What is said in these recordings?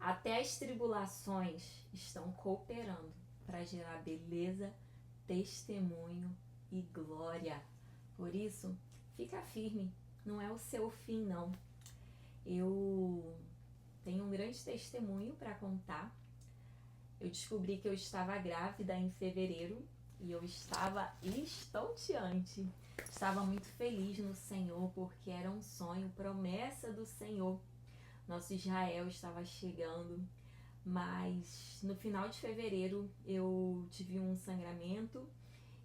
Até as tribulações estão cooperando para gerar beleza, testemunho e glória. Por isso, fica firme, não é o seu fim não. Eu tenho um grande testemunho para contar. Eu descobri que eu estava grávida em fevereiro e eu estava estonteante. Estava muito feliz no Senhor porque era um sonho, promessa do Senhor. Nosso Israel estava chegando, mas no final de fevereiro eu tive um sangramento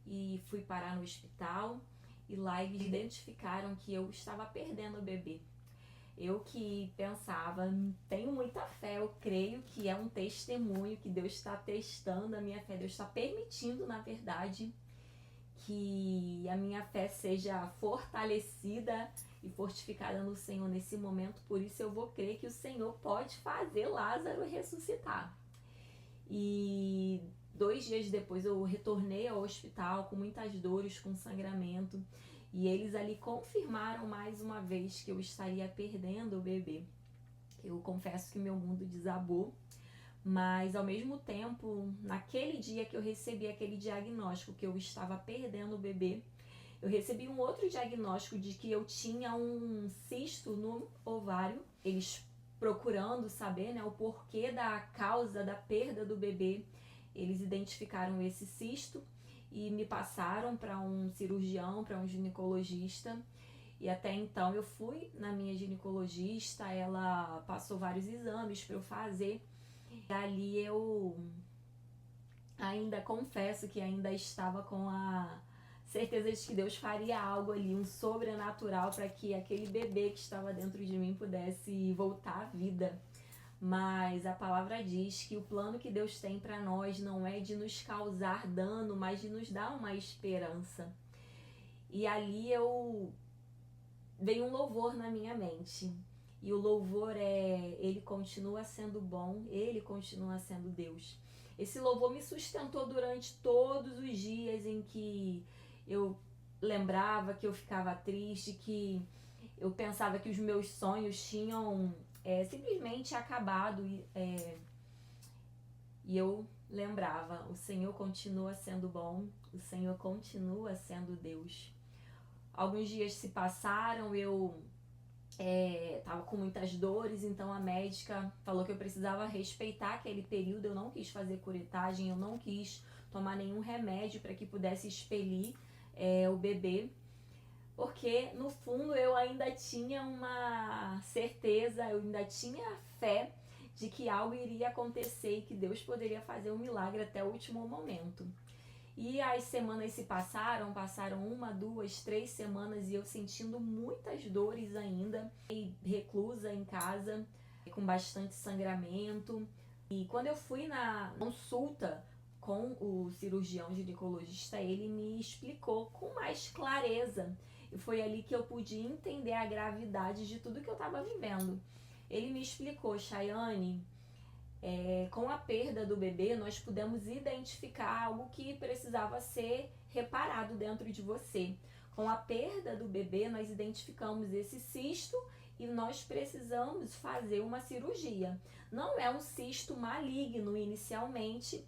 e fui parar no hospital e lá eles identificaram que eu estava perdendo o bebê. Eu que pensava, tenho muita fé, eu creio que é um testemunho, que Deus está testando a minha fé, Deus está permitindo, na verdade, que a minha fé seja fortalecida e fortificada no Senhor nesse momento. Por isso eu vou crer que o Senhor pode fazer Lázaro ressuscitar. E 2 dias depois eu retornei ao hospital com muitas dores, com sangramento, e eles ali confirmaram mais uma vez que eu estaria perdendo o bebê. Eu confesso que meu mundo desabou, mas ao mesmo tempo, naquele dia que eu recebi aquele diagnóstico que eu estava perdendo o bebê, eu recebi um outro diagnóstico de que eu tinha um cisto no ovário. Eles procurando saber, né, o porquê da causa da perda do bebê, eles identificaram esse cisto e me passaram para um cirurgião, para um ginecologista. E até então eu fui na minha ginecologista, ela passou vários exames para eu fazer. E ali eu ainda confesso que ainda estava com a certeza de que Deus faria algo ali, um sobrenatural, para que aquele bebê que estava dentro de mim pudesse voltar à vida. Mas a palavra diz que o plano que Deus tem para nós não é de nos causar dano, mas de nos dar uma esperança. E ali veio um louvor na minha mente. E o louvor Ele continua sendo bom, Ele continua sendo Deus. Esse louvor me sustentou durante todos os dias em que eu lembrava, que eu ficava triste, que eu pensava que os meus sonhos tinham simplesmente acabado. E eu lembrava, o Senhor continua sendo bom, o Senhor continua sendo Deus. Alguns dias se passaram, eu tava com muitas dores, então a médica falou que eu precisava respeitar aquele período. Eu não quis fazer curetagem, eu não quis tomar nenhum remédio para que pudesse expelir o bebê, porque no fundo eu ainda tinha uma certeza, eu ainda tinha fé de que algo iria acontecer e que Deus poderia fazer um milagre até o último momento. E as semanas se passaram 1, 2, 3 semanas e eu sentindo muitas dores ainda, e reclusa em casa, com bastante sangramento. E quando eu fui na consulta com o cirurgião ginecologista, ele me explicou com mais clareza. E foi ali que eu pude entender a gravidade de tudo que eu estava vivendo. Ele me explicou, Chayane, com a perda do bebê, nós pudemos identificar algo que precisava ser reparado dentro de você. Com a perda do bebê, nós identificamos esse cisto e nós precisamos fazer uma cirurgia. Não é um cisto maligno inicialmente.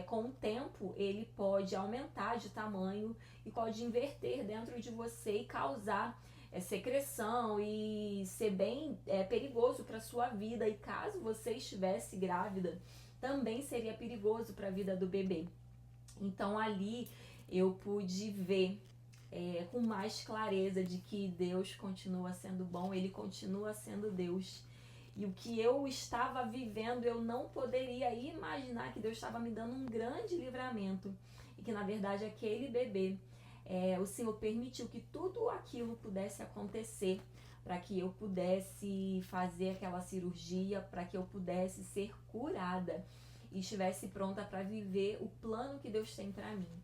Com o tempo, ele pode aumentar de tamanho e pode inverter dentro de você e causar secreção e ser bem perigoso para a sua vida. E caso você estivesse grávida, também seria perigoso para a vida do bebê. Então ali eu pude ver com mais clareza de que Deus continua sendo bom, Ele continua sendo Deus. E o que eu estava vivendo, eu não poderia imaginar que Deus estava me dando um grande livramento. E que na verdade aquele bebê, o Senhor permitiu que tudo aquilo pudesse acontecer para que eu pudesse fazer aquela cirurgia, para que eu pudesse ser curada e estivesse pronta para viver o plano que Deus tem para mim.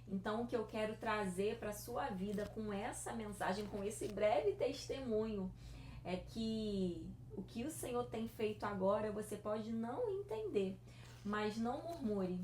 Então o que eu quero trazer para a sua vida com essa mensagem, com esse breve testemunho, é que o que o Senhor tem feito agora você pode não entender, mas não murmure.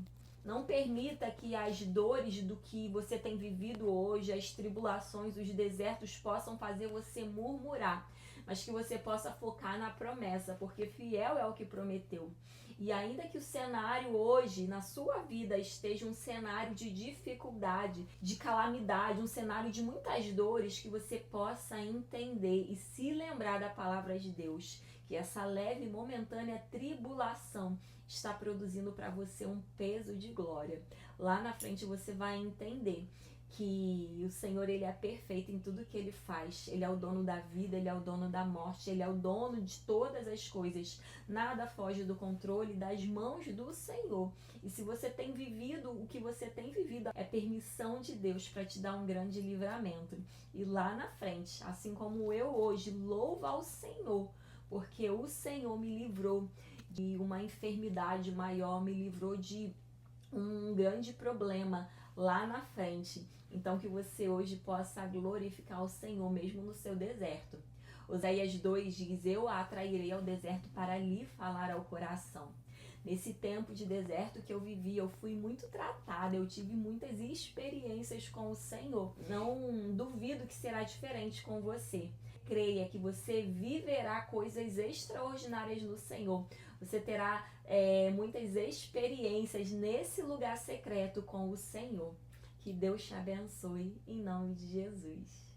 Não permita que as dores do que você tem vivido hoje, as tribulações, os desertos possam fazer você murmurar. mas que você possa focar na promessa, porque fiel é o que prometeu. E ainda que o cenário hoje, na sua vida, esteja um cenário de dificuldade, de calamidade, um cenário de muitas dores, que você possa entender e se lembrar da palavra de Deus, que essa leve e momentânea tribulação está produzindo para você um peso de glória. Lá na frente você vai entender que o Senhor, ele é perfeito em tudo que ele faz. Ele é o dono da vida, ele é o dono da morte, ele é o dono de todas as coisas. Nada foge do controle das mãos do Senhor. E se você tem vivido o que você tem vivido, é permissão de Deus para te dar um grande livramento. E lá na frente, assim como eu hoje louvo ao Senhor, porque o Senhor me livrou de uma enfermidade maior, me livrou de um grande problema lá na frente. Então que você hoje possa glorificar o Senhor mesmo no seu deserto. Oséias 2 diz: eu a atrairei ao deserto para lhe falar ao coração. Nesse tempo de deserto que eu vivi, eu fui muito tratada, eu tive muitas experiências com o Senhor. Não duvido que será diferente com você. Creia que você viverá coisas extraordinárias no Senhor. Você terá muitas experiências nesse lugar secreto com o Senhor. Que Deus te abençoe em nome de Jesus.